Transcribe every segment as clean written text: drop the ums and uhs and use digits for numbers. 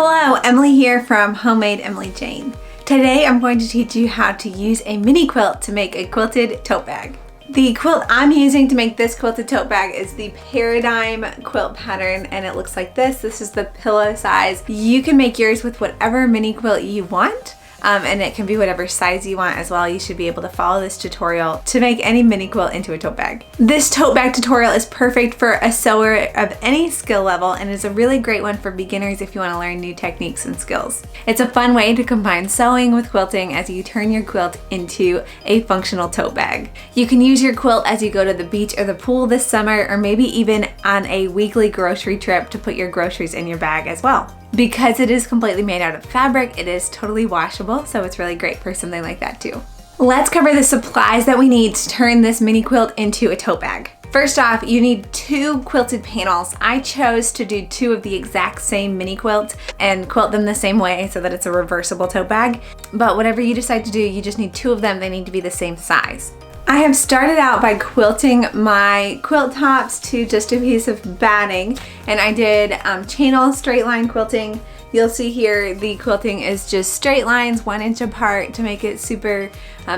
Hello, Emily here from Homemade Emily Jane. Today I'm going to teach you how to use a mini quilt to make a quilted tote bag. The quilt I'm using to make this quilted tote bag is the Paradigm quilt pattern, and it looks like this. This is the pillow size. You can make yours with whatever mini quilt you want. And it can be whatever size you want as well. You should be able to follow this tutorial to make any mini quilt into a tote bag. This tote bag tutorial is perfect for a sewer of any skill level and is a really great one for beginners if you want to learn new techniques and skills. It's a fun way to combine sewing with quilting as you turn your quilt into a functional tote bag. You can use your quilt as you go to the beach or the pool this summer, or maybe even on a weekly grocery trip to put your groceries in your bag as well. Because it is completely made out of fabric, it is totally washable, so it's really great for something like that too. Let's cover the supplies that we need to turn this mini quilt into a tote bag. First off, you need 2 quilted panels. I chose to do 2 of the exact same mini quilts and quilt them the same way so that it's a reversible tote bag. But whatever you decide to do, you just need 2 of them. They need to be the same size. I have started out by quilting my quilt tops to just a piece of batting, and I did channel straight line quilting. You'll see here the quilting is just straight lines 1 inch apart to make it super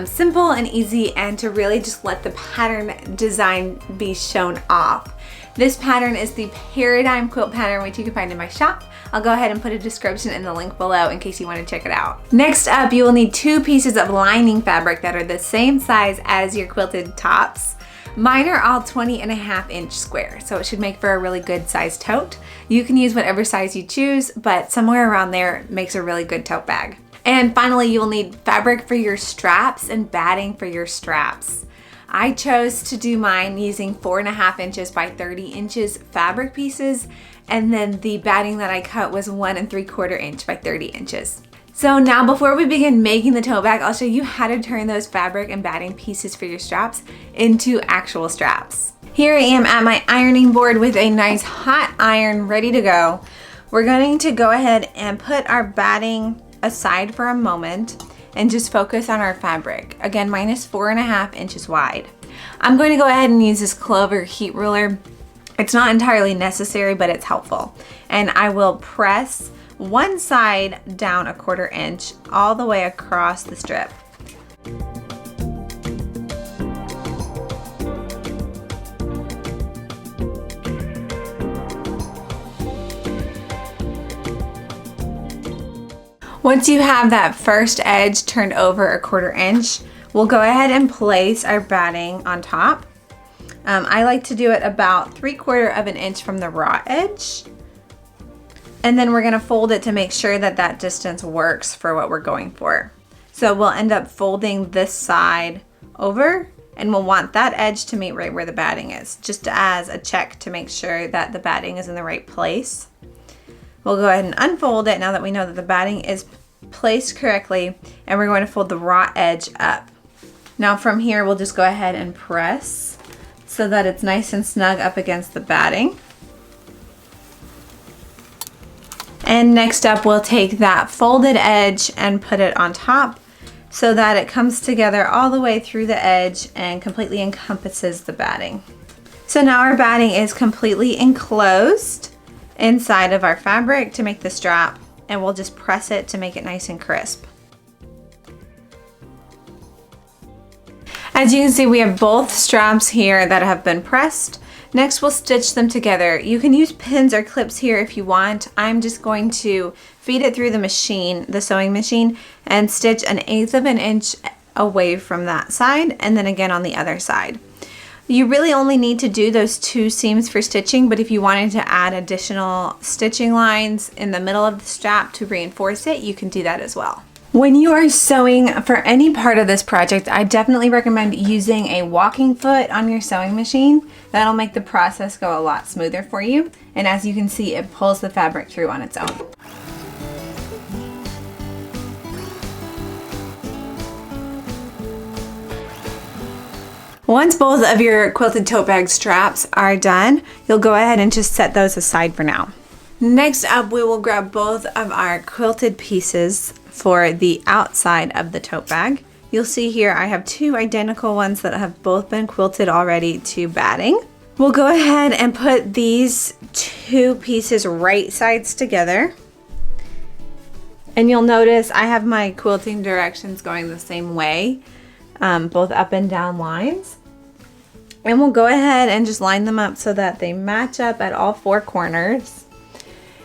simple and easy, and to really just let the pattern design be shown off. This pattern is the Paradigm quilt pattern, which you can find in my shop. I'll go ahead and put a description in the link below in case you want to check it out. Next up, you will need 2 pieces of lining fabric that are the same size as your quilted tops. Mine are all 20.5 inch square, so it should make for a really good size tote. You can use whatever size you choose, but somewhere around there makes a really good tote bag. And finally, you will need fabric for your straps and batting for your straps. I chose to do mine using 4.5 inches by 30 inches fabric pieces, and then the batting that I cut was 1 3/4 inch by 30 inches. So now before we begin making the tote bag, I'll show you how to turn those fabric and batting pieces for your straps into actual straps. Here I am at my ironing board with a nice hot iron ready to go. We're going to go ahead and put our batting aside for a moment and just focus on our fabric. Again, mine is 4.5 inches wide. I'm going to go ahead and use this Clover heat ruler. It's not entirely necessary, but it's helpful. And I will press one side down 1/4 inch all the way across the strip. Once you have that first edge turned over 1/4 inch, we'll go ahead and place our batting on top. I like to do it about 3/4 inch from the raw edge. And then we're gonna fold it to make sure that that distance works for what we're going for. So we'll end up folding this side over, and we'll want that edge to meet right where the batting is, just as a check to make sure that the batting is in the right place. We'll go ahead and unfold it now that we know that the batting is placed correctly, and we're going to fold the raw edge up. Now from here, we'll just go ahead and press so that it's nice and snug up against the batting. And next up, we'll take that folded edge and put it on top so that it comes together all the way through the edge and completely encompasses the batting. So now our batting is completely enclosed inside of our fabric to make the strap, and we'll just press it to make it nice and crisp. As you can see, we have both straps here that have been pressed. Next, we'll stitch them together. You can use pins or clips here if you want. I'm just going to feed it through the machine, the sewing machine, and stitch 1/8 inch away from that side, and then again on the other side. You really only need to do those 2 seams for stitching, but if you wanted to add additional stitching lines in the middle of the strap to reinforce it, you can do that as well. When you are sewing for any part of this project, I definitely recommend using a walking foot on your sewing machine. That'll make the process go a lot smoother for you. And as you can see, it pulls the fabric through on its own. Once both of your quilted tote bag straps are done, you'll go ahead and just set those aside for now. Next up, we will grab both of our quilted pieces for the outside of the tote bag. You'll see here I have 2 identical ones that have both been quilted already to batting. We'll go ahead and put these 2 pieces right sides together. And you'll notice I have my quilting directions going the same way, both up and down lines. And we'll go ahead and just line them up so that they match up at all four corners.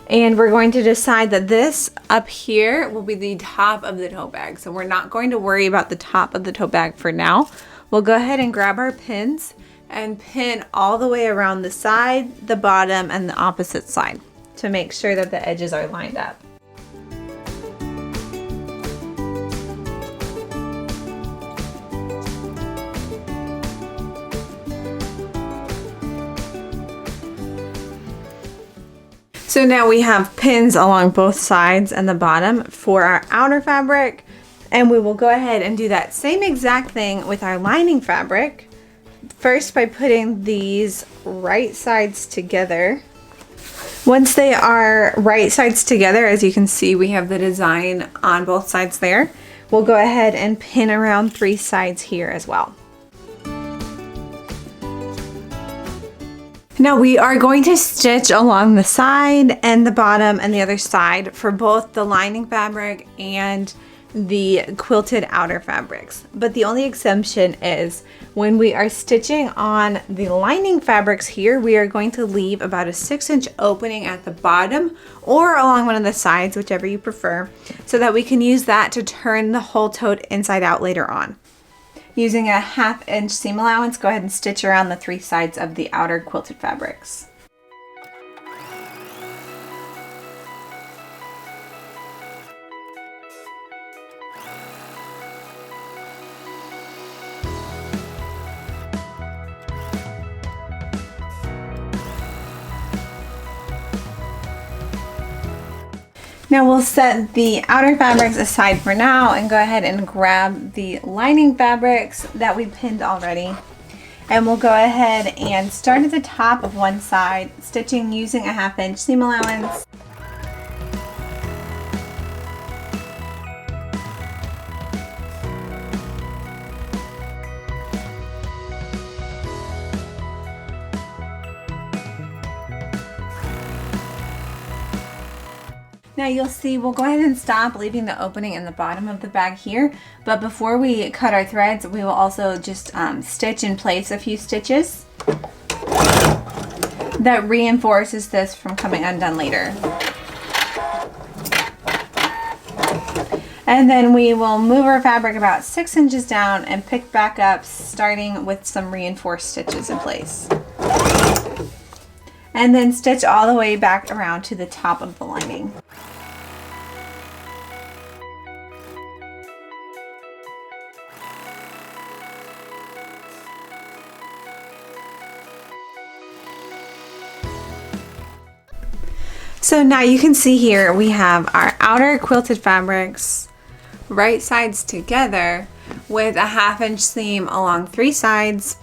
And we're going to decide that this up here will be the top of the tote bag. So we're not going to worry about the top of the tote bag for now. We'll go ahead and grab our pins and pin all the way around the side, the bottom, and the opposite side to make sure that the edges are lined up. So now we have pins along both sides and the bottom for our outer fabric, and we will go ahead and do that same exact thing with our lining fabric. First by putting these right sides together. Once they are right sides together, as you can see, we have the design on both sides there. We'll go ahead and pin around 3 sides here as well. Now we are going to stitch along the side and the bottom and the other side for both the lining fabric and the quilted outer fabrics. But the only exemption is when we are stitching on the lining fabrics here, we are going to leave about a 6-inch opening at the bottom or along one of the sides, whichever you prefer, so that we can use that to turn the whole tote inside out later on. Using a 1/2 inch seam allowance, go ahead and stitch around the 3 sides of the outer quilted fabrics. Now we'll set the outer fabrics aside for now and go ahead and grab the lining fabrics that we pinned already. And we'll go ahead and start at the top of one side, stitching using a 1/2 inch seam allowance. Now you'll see we'll go ahead and stop, leaving the opening in the bottom of the bag here. But before we cut our threads, we will also just stitch in place a few stitches that reinforces this from coming undone later. And then we will move our fabric about 6 inches down and pick back up, starting with some reinforced stitches in place. And then stitch all the way back around to the top of the lining. So now you can see here we have our outer quilted fabrics right sides together with a 1/2 inch seam along 3 sides.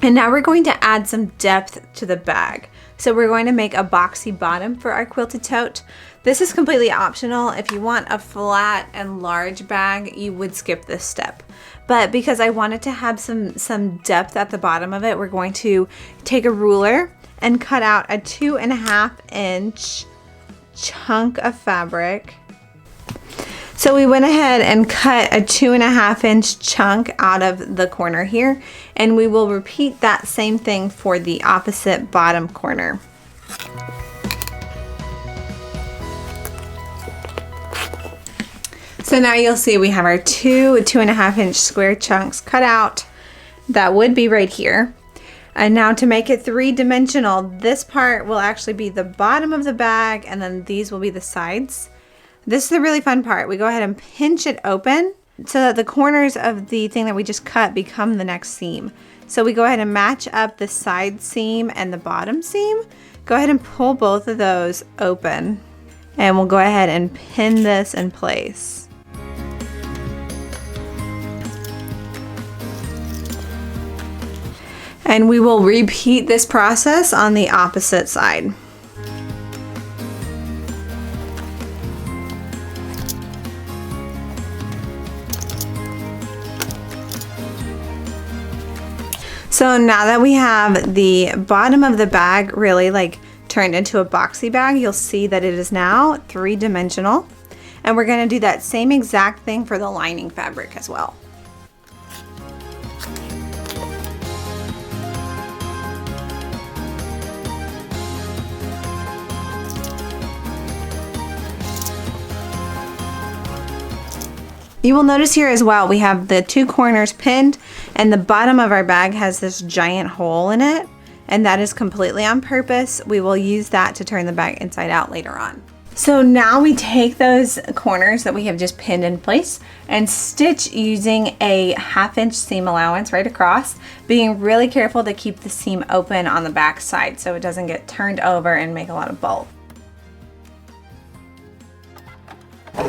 And now we're going to add some depth to the bag. So we're going to make a boxy bottom for our quilted tote. This is completely optional. If you want a flat and large bag, you would skip this step. But because I wanted to have some depth at the bottom of it, we're going to take a ruler and cut out a 2.5 inch chunk of fabric. So we went ahead and cut a 2.5 inch chunk out of the corner here, and we will repeat that same thing for the opposite bottom corner. So now you'll see we have our 2.5 inch square chunks cut out. That would be right here. And now to make it 3-dimensional, this part will actually be the bottom of the bag, and then these will be the sides. This is the really fun part. We go ahead and pinch it open so that the corners of the thing that we just cut become the next seam. So we go ahead and match up the side seam and the bottom seam. Go ahead and pull both of those open, and we'll go ahead and pin this in place. And we will repeat this process on the opposite side. So now that we have the bottom of the bag really like turned into a boxy bag, you'll see that it is now 3-dimensional. And we're gonna do that same exact thing for the lining fabric as well. You will notice here as well, we have the two corners pinned and the bottom of our bag has this giant hole in it, and that is completely on purpose. We will use that to turn the bag inside out later on. So now we take those corners that we have just pinned in place and stitch using a 1/2 inch seam allowance right across, being really careful to keep the seam open on the back side so it doesn't get turned over and make a lot of bulk.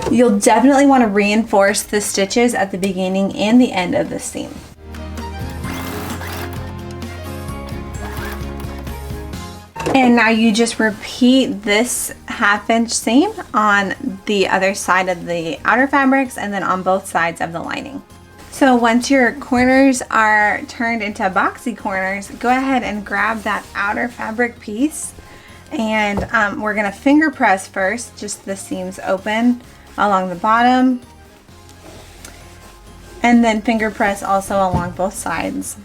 You'll definitely want to reinforce the stitches at the beginning and the end of the seam. And now you just repeat this 1/2 inch seam on the other side of the outer fabrics and then on both sides of the lining. So once your corners are turned into boxy corners, go ahead and grab that outer fabric piece, and we're gonna finger press first, just the seams open along the bottom, and then finger press also along both sides.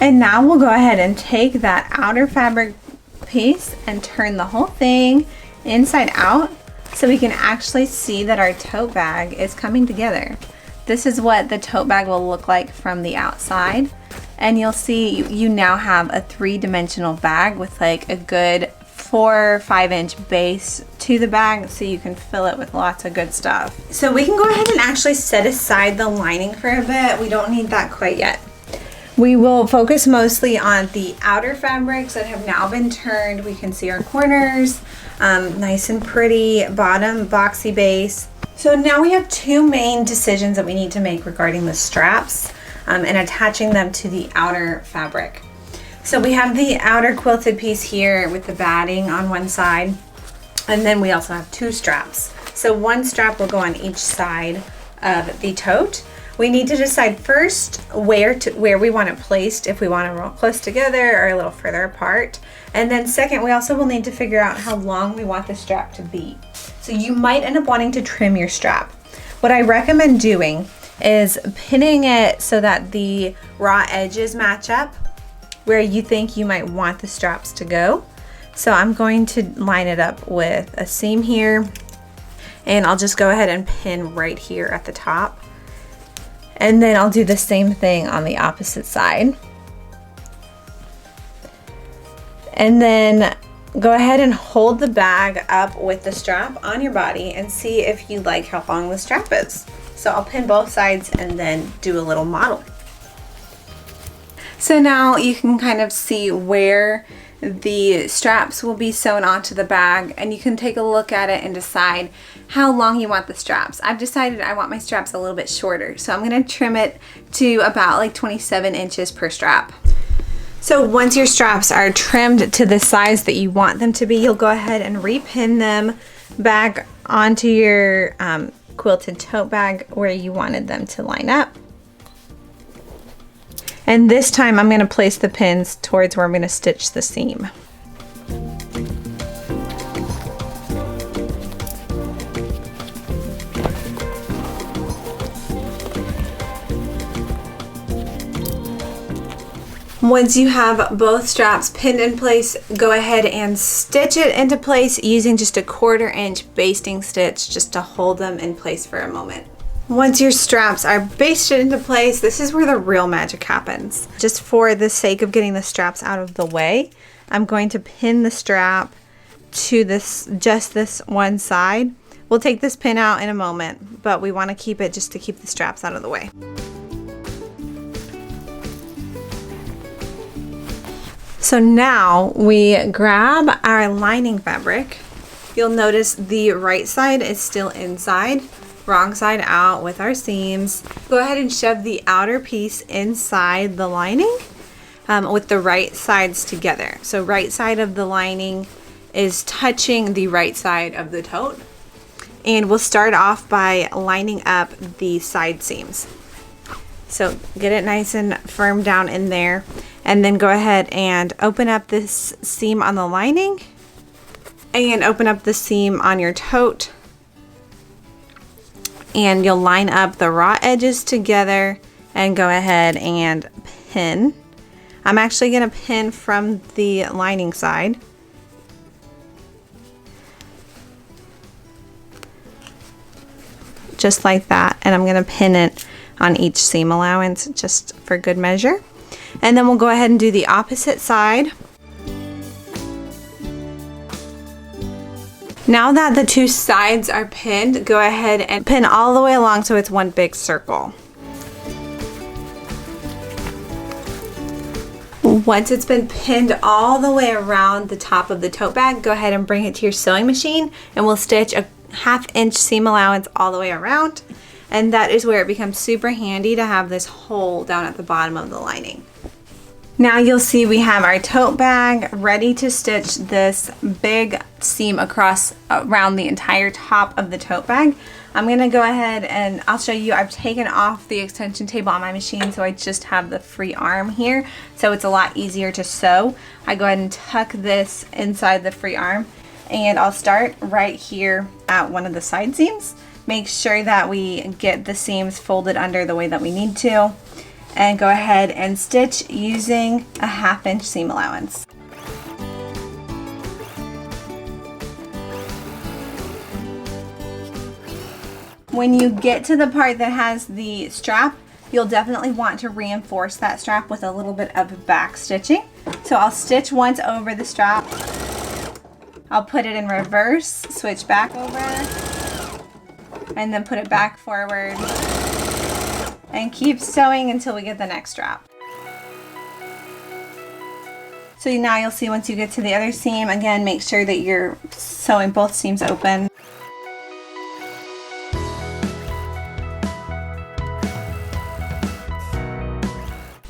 And now we'll go ahead and take that outer fabric piece and turn the whole thing inside out so we can actually see that our tote bag is coming together. This is what the tote bag will look like from the outside, and you'll see you now have a 3-dimensional bag with like a good 4 or 5 inch base to the bag, so you can fill it with lots of good stuff. So we can go ahead and actually set aside the lining for a bit. We don't need that quite yet. We will focus mostly on the outer fabrics that have now been turned. We can see our corners, nice and pretty, bottom boxy base. So now we have 2 main decisions that we need to make regarding the straps and attaching them to the outer fabric. So we have the outer quilted piece here with the batting on one side, and then we also have 2 straps. So 1 strap will go on each side of the tote. We need to decide first where we want it placed, if we want them real close together or a little further apart. And then second, we also will need to figure out how long we want the strap to be. So you might end up wanting to trim your strap. What I recommend doing is pinning it so that the raw edges match up where you think you might want the straps to go. So I'm going to line it up with a seam here, and I'll just go ahead and pin right here at the top. And then I'll do the same thing on the opposite side. And then go ahead and hold the bag up with the strap on your body and see if you like how long the strap is. So I'll pin both sides and then do a little model. So now you can kind of see where the straps will be sewn onto the bag, and you can take a look at it and decide how long you want the straps. I've decided I want my straps a little bit shorter, so I'm going to trim it to about like 27 inches per strap. So once your straps are trimmed to the size that you want them to be, you'll go ahead and repin them back onto your quilted tote bag where you wanted them to line up. And this time I'm going to place the pins towards where I'm going to stitch the seam. Once you have both straps pinned in place, go ahead and stitch it into place using just a 1/4 inch basting stitch just to hold them in place for a moment. Once your straps are basted into place, this is where the real magic happens. Just for the sake of getting the straps out of the way, I'm going to pin the strap to just this one side. We'll take this pin out in a moment, but we want to keep it just to keep the straps out of the way. So now we grab our lining fabric. You'll notice the right side is still inside, wrong side out with our seams. Go ahead and shove the outer piece inside the lining with the right sides together. So right side of the lining is touching the right side of the tote. And we'll start off by lining up the side seams. So get it nice and firm down in there, and then go ahead and open up this seam on the lining and open up the seam on your tote, and you'll line up the raw edges together and go ahead and pin. I'm actually going to pin from the lining side. Just like that, and I'm going to pin it on each seam allowance just for good measure. And then we'll go ahead and do the opposite side. Now that the two sides are pinned, go ahead and pin all the way along so it's one big circle. Once it's been pinned all the way around the top of the tote bag, go ahead and bring it to your sewing machine, and we'll stitch a 1/2 inch seam allowance all the way around. And that is where it becomes super handy to have this hole down at the bottom of the lining. Now you'll see we have our tote bag ready to stitch this big seam across around the entire top of the tote bag. I'm going to go ahead and I'll show you. I've taken off the extension table on my machine, so I just have the free arm here, so it's a lot easier to sew. I go ahead and tuck this inside the free arm, and I'll start right here at one of the side seams. Make sure that we get the seams folded under the way that we need to, and go ahead and stitch using a 1/2 inch seam allowance. When you get to the part that has the strap, you'll definitely want to reinforce that strap with a little bit of back stitching. So I'll stitch once over the strap, I'll put it in reverse, switch back over, and then put it back forward, and keep sewing until we get the next strap. So now you'll see once you get to the other seam, again, make sure that you're sewing both seams open.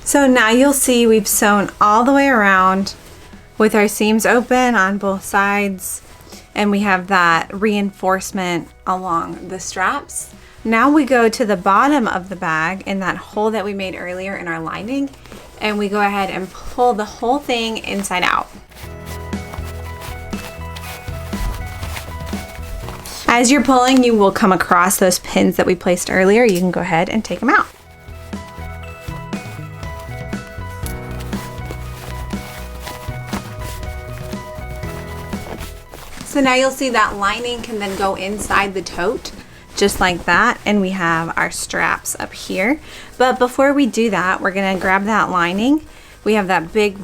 So now you'll see we've sewn all the way around with our seams open on both sides, and we have that reinforcement along the straps. Now we go to the bottom of the bag in that hole that we made earlier in our lining, and we go ahead and pull the whole thing inside out. As you're pulling, you will come across those pins that we placed earlier. You can go ahead and take them out. So now you'll see that lining can then go inside the tote, just like that, and we have our straps up here. But before we do that, we're gonna grab that lining. We have that big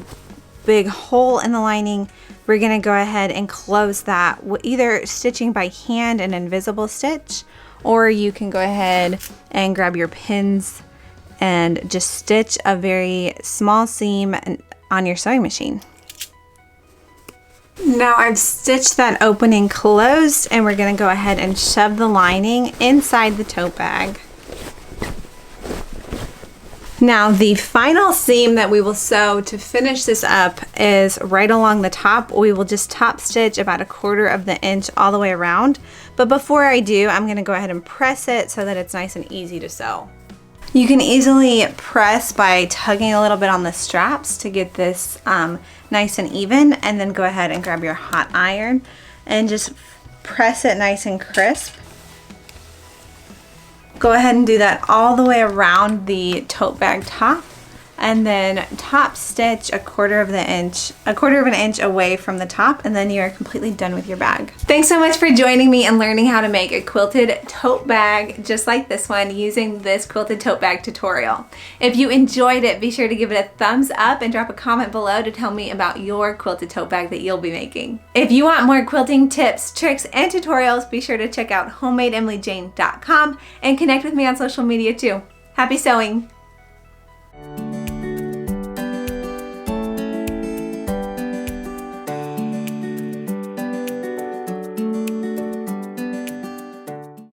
hole in the lining. We're gonna go ahead and close that, either stitching by hand an invisible stitch, or you can go ahead and grab your pins and just stitch a very small seam on your sewing machine. Now I've stitched that opening closed, and we're going to go ahead and shove the lining inside the tote bag. Now the final seam that we will sew to finish this up is right along the top. We will just top stitch about 1/4 of the inch all the way around. But before I do, I'm going to go ahead and press it so that it's nice and easy to sew. You can easily press by tugging a little bit on the straps to get this nice and even, and then go ahead and grab your hot iron and just press it nice and crisp. Go ahead and do that all the way around the tote bag top, and then top stitch 1/4 of an inch away from the top, and then you're completely done with your bag. Thanks so much for joining me and learning how to make a quilted tote bag just like this one using this quilted tote bag tutorial. If you enjoyed it, be sure to give it a thumbs up and drop a comment below to tell me about your quilted tote bag that you'll be making. If you want more quilting tips, tricks, and tutorials, be sure to check out homemadeemilyjane.com and connect with me on social media too. Happy sewing!